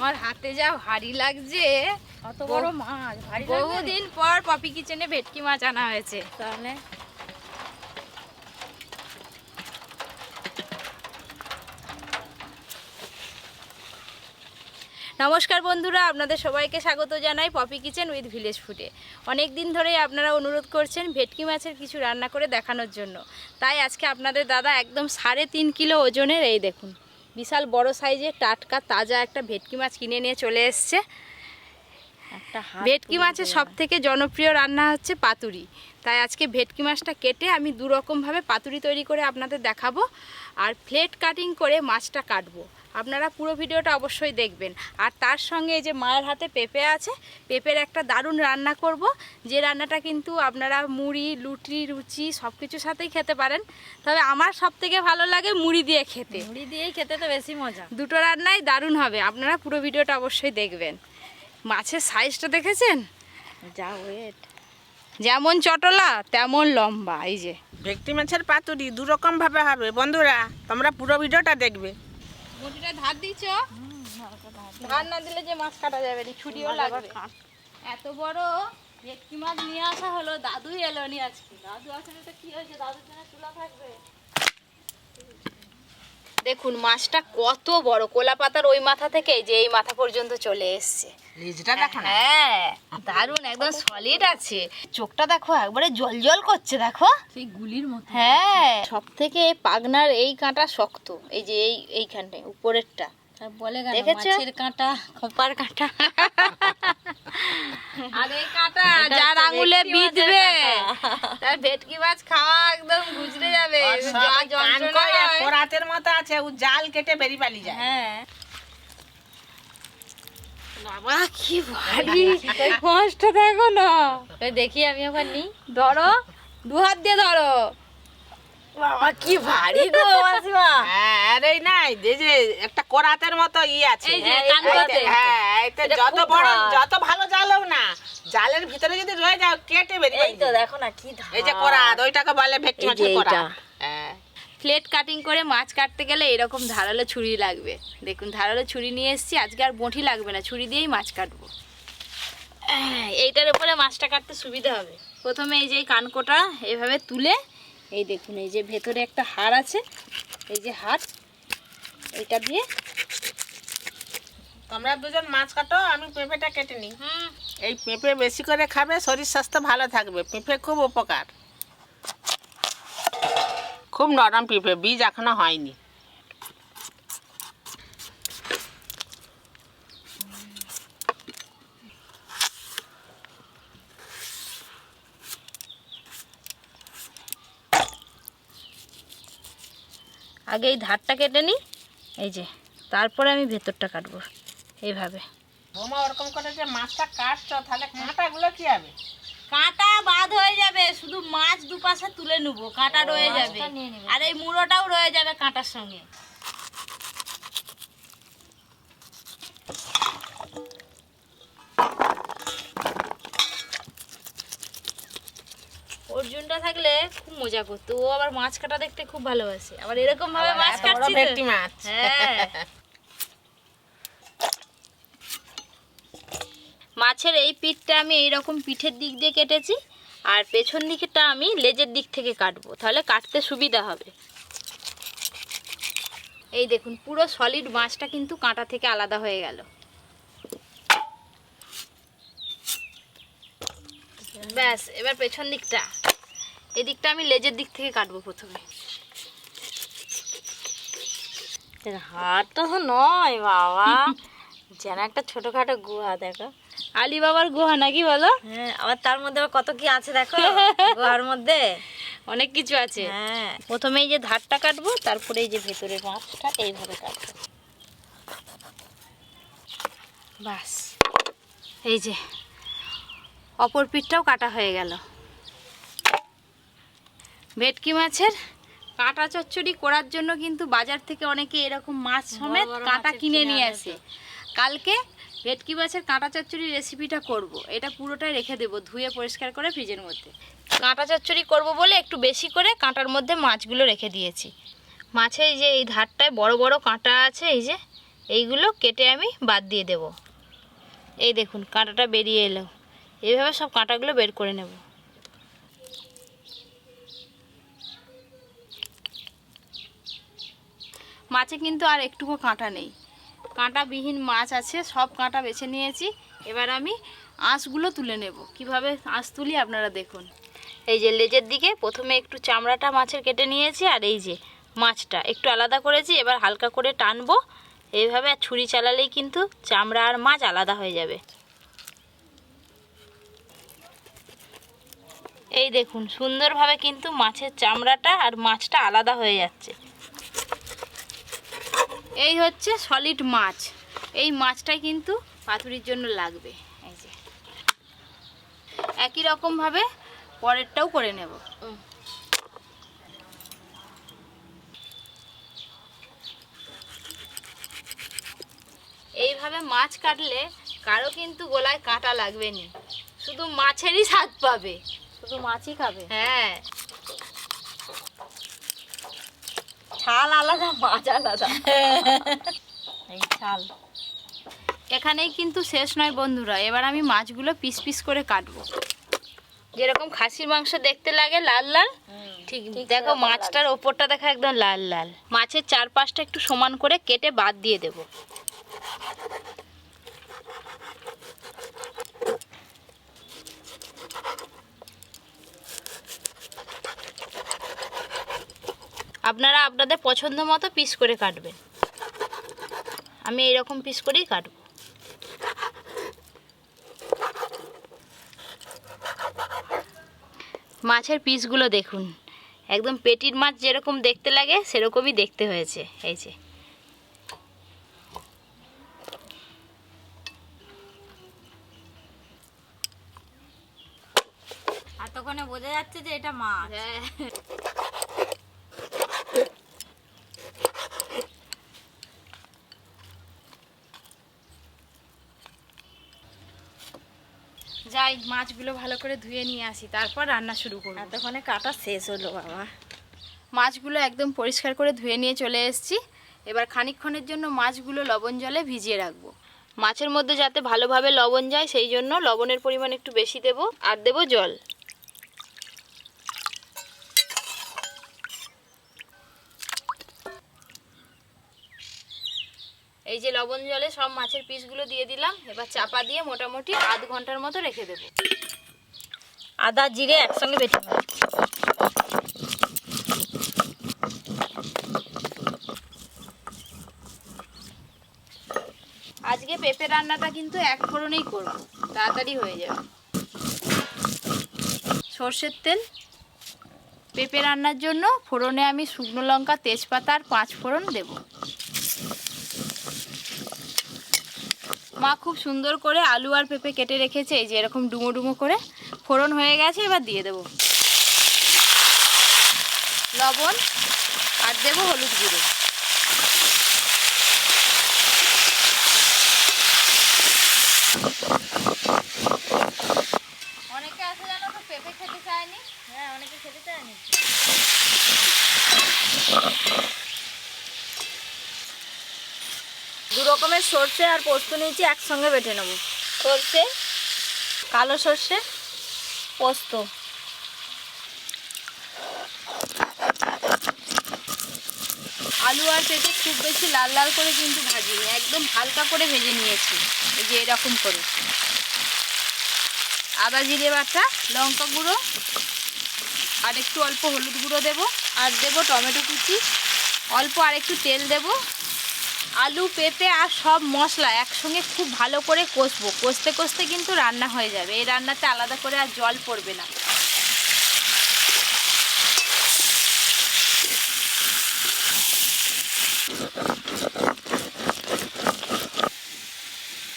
আমার হাতে যা ভারী লাগছে, কত বড় মাছ, ভারী লাগবে। বহুদিন পর পপি কিচেনে ভেটকি মাছ আনা হয়েছে। তাহলে নমস্কার বন্ধুরা, আপনাদের সবাইকে স্বাগত জানাই পপি কিচেন উইথ ভিলেজ ফুডে। অনেক দিন ধরেই আপনারা অনুরোধ করছেন ভেটকি মাছের কিছু রান্না করে দেখানোর জন্য, তাই আজকে আপনাদের দাদা একদম 3.5 কিলো ওজনের, এই দেখুন বিশাল বড় সাইজের টাটকা তাজা একটা ভেটকি মাছ কিনে নিয়ে চলে এসছে। ভেটকি মাছের সব থেকে জনপ্রিয় রান্না হচ্ছে পাতুরি, তাই আজকে ভেটকি মাছটা কেটে আমি দুরকমভাবে পাতুরি তৈরি করে আপনাদের দেখাবো, আর প্লেট কাটিং করে মাছটা কাটবো। আপনারা পুরো ভিডিওটা অবশ্যই দেখবেন। আর তার সঙ্গে এই যে মায়ের হাতে পেঁপে আছে, পেঁপের একটা দারুণ রান্না করব, যে রান্নাটা কিন্তু আপনারা মুড়ি, লুচি, লুচি সব কিছুর সাথেই খেতে পারেন। তবে আমার সব থেকে ভালো লাগে মুড়ি দিয়ে খেতে। মুড়ি দিয়েই খেতে তো বেশি মজা। দুটো রান্নাই দারুণ হবে, আপনারা পুরো ভিডিওটা অবশ্যই দেখবেন। মাছের সাইজটা দেখেছেন? যা ওয়েট, যেমন চটলা তেমন লম্বা। এই যে ভেটকি মাছের পাতুরি দু রকম ভাবে হবে বন্ধুরা, তোমরা পুরো ভিডিওটা দেখবে। মুড়িটা ধার দিছ, ধার না দিলে যে মাছ কাটা যাবে না, ছুটিও লাগবে। এত বড় ভেটকি মাছ নিয়ে আসা হলো, দাদুই এলো নি আজকে। দাদু আসলে তো কি হয়েছে, দাদুর জন্য চুলা থাকবে। দেখুন মাছটা কত বড়, কোলা পাতার ওই মাথা থেকে যে এই মাথা পর্যন্ত চলে এসছে। লেজটা দেখো না, হ্যাঁ দারুণ, একদম সলিড আছে। চোখটা দেখো একবারে জল জল করছে, দেখো সেই গুলির মতো। হ্যাঁ, সব থেকে পাগনার এই কাঁটা শক্ত, এই যে এইখানটায় উপরেরটা বলে গেল দেখেছো? মাছের কাঁটা, খোপার কাঁটা। আর এই কাঁটা যার আঙুলে বিঁধবে তার ভেটকি মাছ খাওয়া একদম গুজরে যাবে। রাতের মতো আছে, ও জাল কেটে বেরি পালি যায়। হ্যাঁ বাবা কি ভারী মাছটা, দেখো না। দেখি আমি ওখানে নিই, ধরো, দু হাত দিয়ে ধরো। বাবা কি ভারী গো মাছমা। হ্যাঁ, আর এই নাই এই যে একটা কোরাতের মতো আছে, এই যে কানকোতে। হ্যাঁ এটা যত বড় যত ভালো জাল হোক না, জালের ভিতরে যদি রয়ে যাও কেটে বেরি এই তো দেখো না কি ধার। এই যে কোরাত, ওইটাকে বলে ভেটকি মাছের কোরাত। হ্যাঁ, প্লেট কাটিং করে মাছ কাটতে গেলে এরকম ধারালো ছুরি লাগবে। দেখুন ধারালো ছুরি নিয়ে এসেছি, আজকে আর বঁটি লাগবে না, ছুরি দিয়েই মাছ কাটবো। এইটার উপরে মাছটা কাটতে সুবিধা হবে। প্রথমে এই যে কানকোটা এইভাবে তুলে, এই দেখুন এই যে ভেতরে একটা হাড় আছে, এই যে হাড়, এইটা দিয়ে তোমরা দুজন মাছ কাটো, আমি পেঁপেটা কেটে নিই। এই পেঁপে বেশি করে খাবে, শরীর স্বাস্থ্য ভালো থাকবে। পেঁপে খুব উপকার, খুব নরম পেঁপে, বীজ এখনো হয়নি। আগে এই ধারটা কেটে নিই, এই যে তারপরে আমি ভেতরটা কাটবো এইভাবে। বৌমা ওরকম করে যে মাছটা কাটছো, তাহলে কাঁটাগুলো কি হবে? কাঁটা বাদ হয়ে যাবে, শুধু মাছ দুপাশে তুলে নেবো, কাঁটা রয়ে যাবে। আর এই মুড়োটাও রয়ে যাবে কাঁটার সঙ্গে। অর্জুনটা থাকলে খুব মজা করতো, ও আবার মাছ কাটা দেখতে খুব ভালোবাসে, আবার এরকম ভাবে মাছ কাটছি তো। ভেটকি মাছ, হ্যাঁ মাছের এই পিঠটা আমি এইরকম পিঠের দিক দিয়ে কেটেছি, আর পেছন দিকটা আমি লেজের দিক থেকে কাটবো, তাহলে কাটতে সুবিধা হবে। এই দেখুন পুরো সলিড মাছটা কিন্তু কাঁটা থেকে আলাদা হয়ে গেল। ব্যাস, এবার পেছন দিকটা, এই দিকটা আমি লেজের দিক থেকে কাটবো প্রথমে। হাড়টা তো নয় বাবা, যেন একটা ছোটখাটো গুহা। দেখো আলী বাবার গুহা নাকি বলো? হ্যাঁ, আবার তার মধ্যে আবার কত কি আছে দেখো, গুহার মধ্যে অনেক কিছু আছে। হ্যাঁ, প্রথমে এই যে ধারটা কাটবো, তারপরে এই যে ভেতরের মাছটা এইভাবে কাটবো। বাস, এই যে অপর পিঠটাও কাটা হয়ে গেল। ভেটকি মাছের কাঁটা চচ্চড়ি করার জন্য কিন্তু বাজার থেকে অনেকে এরকম মাছ সমেত কাঁটা কিনে নিয়ে আসে। কালকে ভেটকি মাছের কাঁটা চচ্চড়ি রেসিপিটা করব, এটা পুরোটাই রেখে দেবো ধুয়ে পরিষ্কার করে ফ্রিজের মধ্যে। কাঁটা চচ্চড়ি করব বলে একটু বেশি করে কাঁটার মধ্যে মাছগুলো রেখে দিয়েছি। মাছে এই যে এই ধারটায় বড় বড় কাঁটা আছে, এই যে এইগুলো কেটে আমি বাদ দিয়ে দেব। এই দেখুন কাঁটাটা বেরিয়ে এলো, এইভাবে সব কাঁটাগুলো বের করে নেব। মাছে কিন্তু আর একটুকু কাঁটা নেই, কাঁটাবিহীন মাছ আছে, সব কাঁটা বেছে নিয়েছি। এবার আমি আঁশগুলো তুলে নেব। কিভাবে আঁশ তুলি আপনারা দেখুন। এই যে লেজের দিকে প্রথমে একটু চামড়াটা মাছের কেটে নিয়েছি, আর এই যে মাছটা একটু আলাদা করেছি। এবার হালকা করে টানবো এইভাবে, আর ছুরি চালালেই কিন্তু চামড়া আর মাছ আলাদা হয়ে যাবে। এই দেখুন সুন্দরভাবে কিন্তু মাছের চামড়াটা আর মাছটা আলাদা হয়ে যাচ্ছে। এই হচ্ছে সলিড মাছ। এই মাছটাই কিন্তু পাতুরির জন্য লাগবে। এই যে একই রকমভাবে পরেরটাও করে নেব। এইভাবে মাছ কাটলে কারো কিন্তু গলায় কাঁটা লাগবে না, শুধু মাছেরই স্বাদ পাবে, শুধু মাছই খাবে। হ্যাঁ, ছাল আলাদা মাছ আলাদা। এই ছাল। এখানেই কিন্তু শেষ নয় বন্ধুরা, এবার আমি মাছগুলো পিস পিস করে কাটবো। যেরকম খাসির মাংস দেখতে লাগে লাল লাল, ঠিক দেখো মাছটার ওপরটা দেখা একদম লাল লাল। মাছের চারপাশটা একটু সমান করে কেটে বাদ দিয়ে দেব। আপনারা আপনাদের পছন্দ মতো পিস করে কাটবেন, আমি এইরকম পিস করেই কাটবো। মাছের পিসগুলো দেখুন, একদম পেটির মাছ যেরকম দেখতে লাগে সেরকমই দেখতে হয়েছে। এই যে আর তখন বোঝা যাচ্ছে যে এটা মাছ। যাই মাছগুলো ভালো করে ধুয়ে নিয়ে আসি, তারপর রান্না শুরু করব। এতক্ষণে কাটা শেষ হলো বাবা। মাছগুলো একদম পরিষ্কার করে ধুয়ে নিয়ে চলে এসেছি। এবার খানিকক্ষণের জন্য মাছগুলো লবণ জলে ভিজিয়ে রাখবো। মাছের মধ্যে যাতে ভালোভাবে লবণ যায় সেই জন্য লবণের পরিমাণ একটু বেশি দেব, আর দেব জল। এই যে লবণ জলে সব মাছের পিসগুলো দিয়ে দিলাম। এবার চাপা দিয়ে মোটামুটি আধ ঘন্টার মতো রেখে দেব। আদা জিরে একসঙ্গে বেটে নেব। আজকে পেঁপে রান্নাটা কিন্তু এক ফোড়নেই করব, তাড়াতাড়ি হয়ে যাবে। সর্ষের তেল, পেঁপে রান্নার জন্য ফোড়নে আমি শুকনো লঙ্কা, তেজপাতা আর 5 ফোড়ন দেব। মা খুব সুন্দর করে আলু আর পেঁপে কেটে রেখেছে, এই যে এরকম ডুমো ডুমো করে। ফোড়ন হয়ে গেছে, এবার দিয়ে দেব লবণ আর দেব হলুদ গুঁড়ো। অনেকে আছে জানো তো পেঁপে খেতে চায়নি। হ্যাঁ, অনেকে খেতে চায়নি। দু রকমের সর্ষে আর পোস্ত নিয়েছি, একসঙ্গে বেটে নেব। সর্ষে, কালো সর্ষে, পোস্ত। আলু আর পেঁপে খুব বেশি লাল লাল করে কিন্তু ভাজিনি, একদম হালকা করে ভেজে নিয়েছি, এই যে এরকম করে। আদা জিরে বাটা, লঙ্কা গুঁড়ো আর একটু অল্প হলুদ গুঁড়ো দেব, আর দেব টমেটো কুচি, অল্প আর একটু তেল দেব। আলু পেঁপে আর সব মশলা একসঙ্গে খুব ভালো করে কষবো। কষতে কষতে কিন্তু রান্না হয়ে যাবে। এই রান্নাতে আলাদা করে আর জল পড়বে না।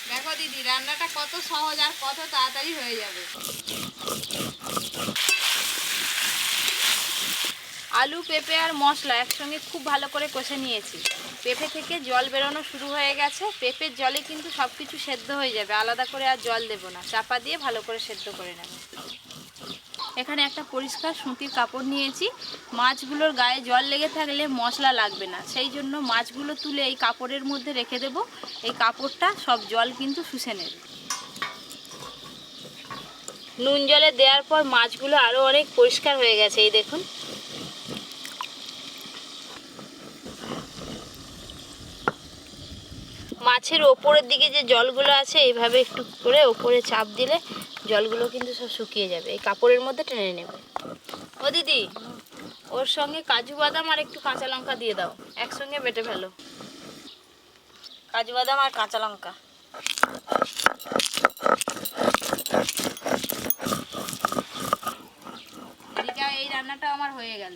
দেখো দিদি, রান্নাটা কত সহজ আর কত তাড়াতাড়ি হয়ে যাবে। আলু পেঁপে আর মশলা একসঙ্গে খুব ভালো করে কষে নিয়েছি। পেঁপে থেকে জল বেরোনো শুরু হয়ে গেছে। পেঁপের জলে কিন্তু সব কিছু সেদ্ধ হয়ে যাবে, আলাদা করে আর জল দেব না। চাপা দিয়ে ভালো করে সেদ্ধ করে নেব। এখানে একটা পরিষ্কার সুতির কাপড় নিয়েছি। মাছগুলোর গায়ে জল লেগে থাকলে মশলা লাগবে না, সেই জন্য মাছগুলো তুলে এই কাপড়ের মধ্যে রেখে দেব। এই কাপড়টা সব জল কিন্তু শুষে নেবে। নুন জলে দেওয়ার পর মাছগুলো আরও অনেক পরিষ্কার হয়ে গেছে, এই দেখুন। মাছের ওপরের দিকে যে জলগুলো আছে এইভাবে একটু করে ওপরে চাপ দিলে জলগুলো কিন্তু সব শুকিয়ে যাবে। এই কাপড়ের মধ্যে টেনে নেবে। ও দিদি, ওর সঙ্গে কাজু বাদাম আর একটু কাঁচা লঙ্কা দিয়ে দাও, একসঙ্গে বেটে ফেলো। কাজু বাদাম আর কাঁচা লঙ্কা। এদিকে এই রান্নাটা আমার হয়ে গেল।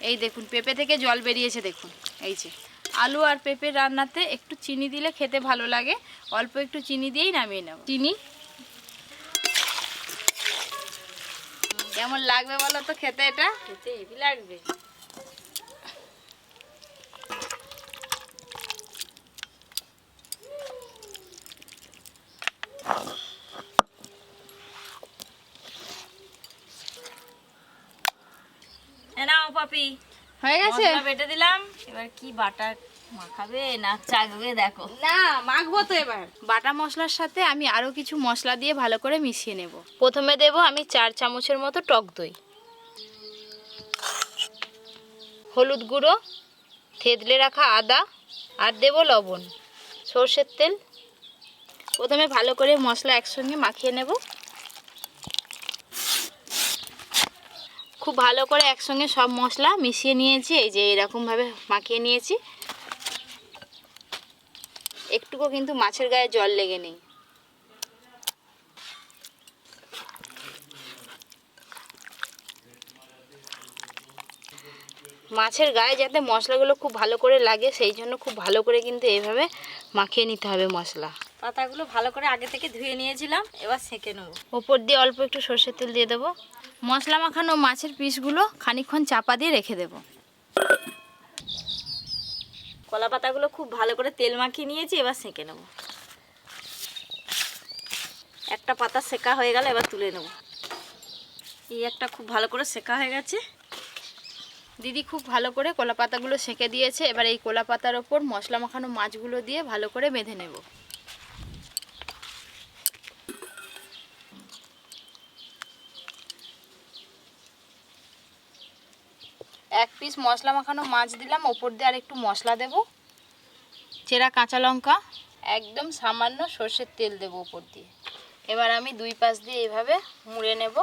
এই দেখুন পেঁপে থেকে জল বেরিয়েছে, দেখুন এই যে। আলু আর পেঁপের রান্নাতে একটু চিনি দিলে খেতে ভালো লাগে, অল্প একটু চিনি দিয়েই নামিয়ে নেব। চিনি কেমন লাগবে বলো তো খেতে? এটা খেতে হেভি লাগবে। নাও পাপি, হয়ে গেছে। মশলা বেটে দিলাম, এবার কি বাটা মাখাবে না চাকবে দেখো। না মাখবো তো এবার। বাটা মশলার সাথে আমি আরও কিছু মশলা দিয়ে ভালো করে মিশিয়ে নেব। প্রথমে দেব আমি 4 চামচের মতো টক দই, হলুদ গুঁড়ো, থেতলে রাখা আদা, আর দেব লবণ, সর্ষের তেল। প্রথমে ভালো করে মশলা একসঙ্গে মাখিয়ে নেব। খুব ভালো করে একসঙ্গে সব মশলা মিশিয়ে নিয়েছি, এই যে এরকমভাবে মাখিয়ে নিয়েছি। একটুকু কিন্তু মাছের গায়ে জল লেগে নেই। মাছের গায়ে যাতে মশলাগুলো খুব ভালো করে লাগে সেই জন্য খুব ভালো করে কিন্তু এইভাবে মাখিয়ে নিতে হবে মশলা। পাতাগুলো ভালো করে আগে থেকে ধুয়ে নিয়েছিলাম, এবার সেঁকে নেব। ওপর দিয়ে অল্প একটু সর্ষের তেল দিয়ে দেবো। মশলা মাখানো মাছের পিসগুলো খানিকক্ষণ চাপা দিয়ে রেখে দেব। কলা পাতাগুলো খুব ভালো করে তেল মাখিয়ে নিয়েছি, এবার সেঁকে নেব। একটা পাতা সেঁকা হয়ে গেল, এবার তুলে নেব। এই একটা খুব ভালো করে সেঁকা হয়ে গেছে। দিদি খুব ভালো করে কলা পাতাগুলো সেঁকে দিয়েছে। এবার এই কলা পাতার ওপর মশলা মাখানো মাছগুলো দিয়ে ভালো করে বেঁধে নেব। এক পিস মশলা মাখানো মাছ দিলাম, ওপর দিয়ে আর একটু মশলা দেব, চেরা কাঁচা লঙ্কা, একদম সামান্য সর্ষের তেল দেব ওপর দিয়ে। এবার আমি দুই পাশ দিয়ে এইভাবে মুড়ে নেব।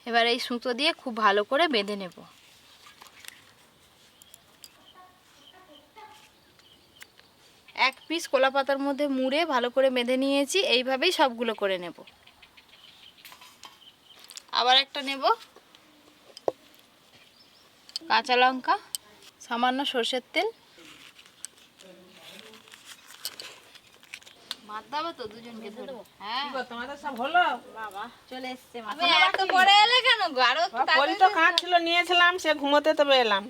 এবার এই সুতো দিয়ে খুব ভালো করে বেঁধে নেব। এক পিস কলা পাতার মধ্যে মুড়ে ভালো করে বেঁধে নিয়েছি, এইভাবেই সবগুলো করে নেব। আবার একটা নেব, কাঁচা লঙ্কা, সামান্য সর্ষের তেল। ভাত দাও তো দুজনকে ধরে। হ্যাঁ তোমাদের সব হলো? বাবা চলে এসছে। তুমি এত পরে এলে কেন গো? আরো পরি তো কাজ ছিল, নিয়েছিলাম, সে ঘুমোতে তবে এলাম।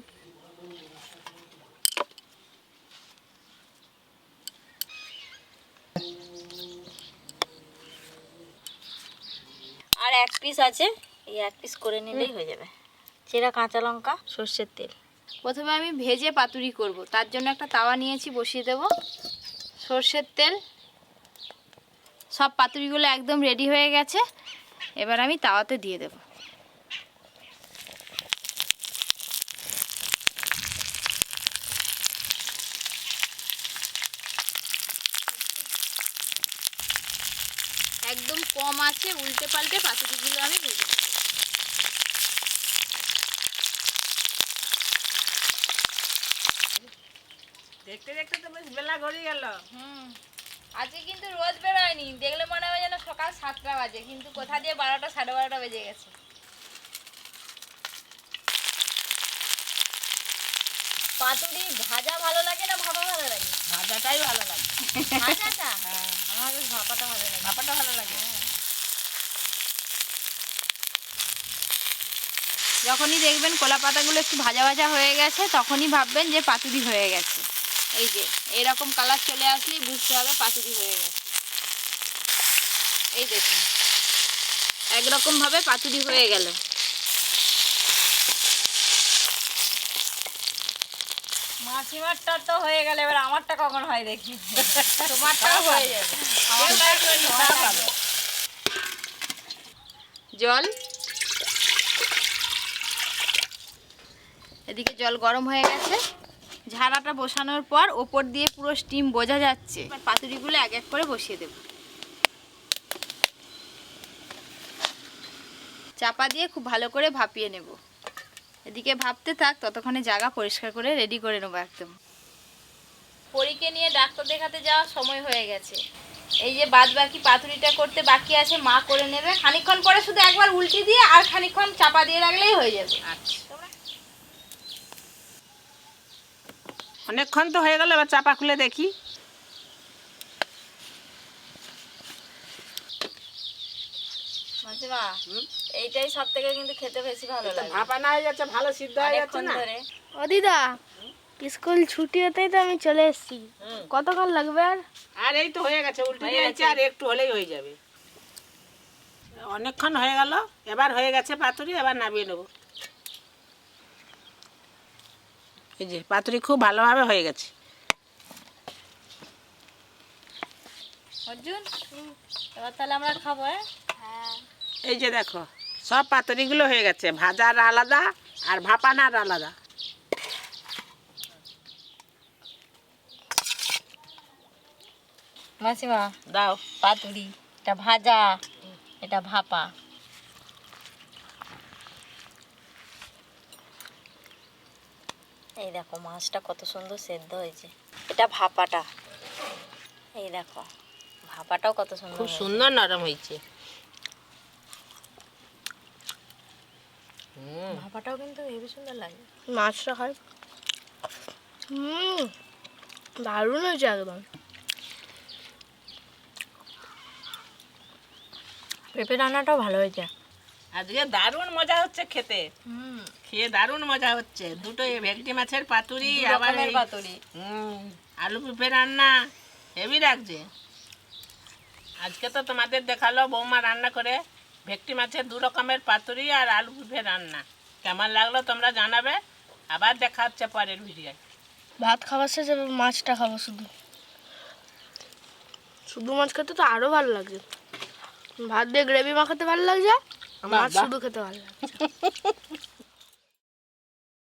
আর এক পিস আছে, এই এক পিস করে নিলেই হয়ে যাবে। চেরা কাঁচা লঙ্কা, সর্ষের তেল। প্রথমে আমি ভেজে পাতুরি করব, তার জন্য একটা তাওয়া নিয়েছি, বসিয়ে দেব। সর্ষের তেল, সব পাতুরিগুলো একদম রেডি হয়ে গেছে। এবার আমি তাওয়াতে দিয়ে দেব। একদম কম আছে উল্টে পাল্টে পাতুরিগুলো আমি ভেজে নেব। দেখতে দেখতে তো বেশ বেলা গড়িয়ে গেল। আজকে কিন্তু রোদ বেরোয়নি, দেখলে মনে হয় যেন সকাল 7টা বাজে, কিন্তু কোথা দিয়ে 12টা 12:30 বেজে গেছে। পাতুরি ভাজা ভালো লাগে না ভাপা ভালো লাগে? ভাজাটাই ভালো লাগে। ভাজাটা? আমার বেশ ভাপাটা ভালো লাগে। ভাপাটা ভালো লাগে। ভাপাটা ভালো লাগে। ভাপাটা ভালো লাগে। ভাপাটা ভালো লাগে। হ্যাঁ। যখনই দেখবেন কলা পাতাগুলো একটু ভাজা ভাজা হয়ে গেছে তখনই ভাববেন যে পাতুরি হয়ে গেছে। এই যে এরকম কালার চলে আসলেই বুঝতে হবে পাতুরি হয়ে গেছে। এই দেখুন একরকমভাবে পাতুরি হয়ে গেল। মাসিমারটা তো হয়ে গেল, এবার আমারটা কখন হয় দেখি। তোমারটাও হয়ে যাবে। জল, এদিকে জল গরম হয়ে গেছে। ঝাড়াটা বসানোর পর ওপর দিয়ে পুরো স্টিম বোঝা যাচ্ছে। এবার পাতুরিগুলো এক এক করে বসিয়ে দেব। চাপা দিয়ে খুব ভালো করে ভাপিয়ে নেব। এদিকে ভাপতে থাক, ততক্ষণে জায়গা পরিষ্কার করে রেডি করে নেবো একদম। পরীকে নিয়ে ডাক্তার দেখাতে যাওয়ার সময় হয়ে গেছে। এই যে বাদ বাকি পাতুরিটা করতে বাকি আছে, মা করে নেবে। খানিকক্ষণ পরে শুধু একবার উল্টি দিয়ে আর খানিকক্ষণ চাপা দিয়ে রাখলেই হয়ে যাবে। আচ্ছা, অনেকক্ষণ তো হয়ে গেল, এবার চাপা খুলে দেখি। মাসিমা, এইটাই সব থেকে কিন্তু খেতে বেশি ভালো লাগে। ভাপা না হয়ে যাচ্ছে, ভালো সিদ্ধ হয়ে যাচ্ছে না? ও দিদা, স্কুল ছুটি হতেই তো আমি চলে এসেছি। কতক্ষণ লাগবে আর? আর এই তো হয়ে গেছে, উল্টে দিয়েছে, আর একটু হলেই হয়ে যাবে। অনেকক্ষণ হয়ে গেল, এবার হয়ে গেছে পাতুরি, এবার নামিয়ে নেব। এই যে পাতুরি খুব ভালোভাবে হয়ে গেছে। অর্জুন, এবার তাহলে আমরা খাবো। হ্যাঁ। এই যে দেখো সব পাতুরিগুলো হয়ে গেছে, ভাজার আলাদা আর ভাপানার আলাদা। মাসিমা, দাও। পাতুরি, এটা ভাজা, এটা ভাপা। এই দেখো মাছটা কত সুন্দর সেদ্ধ হয়েছে। এটা ভাপাটা, এই দেখো ভাপাটাও কত সুন্দর খুব হয়েছে। সুন্দর নরম হয়েছে। ভাপাটাও কিন্তু হেবি সুন্দর লাগে। মাছটা খাই। দারুণ হয়েছে একদম। পেঁপে রান্নাটাও ভালো হয়েছে। আজকে দারুণ মজা হচ্ছে খেতে, খেয়ে দারুণ মজা হচ্ছে। দুটো ভেটকি মাছের পাতুরি, আবার এই পাতুরি। আলু পেঁপে রান্না হেভি লাগছে। আজকে তো তোমাদের দেখালো বৌমা রান্না করে ভেটকি মাছের 2 রকমের পাতুরি আর আলু পেঁপে রান্না। কেমন লাগলো তোমরা জানাবে। আবার দেখা হচ্ছে পরের ভিডিও। ভাত খাবার শেষে এবার মাছটা খাবো। শুধু শুধু মাছ খেতে তো আরো ভালো লাগছে। ভাত দিয়ে গ্রেভি মাখাতে ভালো লাগছে, আর মাছ বাহ। শুধু খেতে ভালো লাগছে।